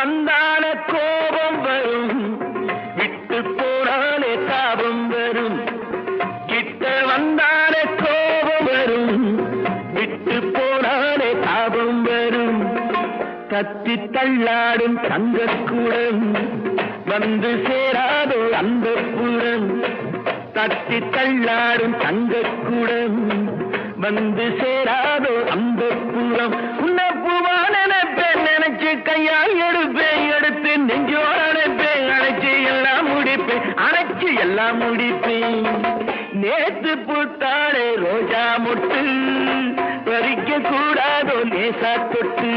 வந்தால கோபம் வரும், விட்டு போனாலே தாபம் வரும். கிட்ட வந்தாலே கோபம் வரும், விட்டு போனாலே தாபம் வரும். தத்தி தள்ளாடும் தங்கக்கூடம் வந்து சேராதோ அந்த புறம். தத்தி தள்ளாடும் தங்கக்கூடம் வந்து சேராதோ அந்த புறம். உன்னை பூவா நினைப்பேன், நினைச்சு கையால் எடுப்பேன், எடுத்து நெஞ்சோட அணைப்பேன், அணைச்சு எல்லாம் முடிப்பேன், அணைச்சு எல்லாம் முடிப்பேன். நேத்து பூத்தாளே ரோஜா மொட்டு, பறிக்க கூடாதோ லேசா தொட்டு.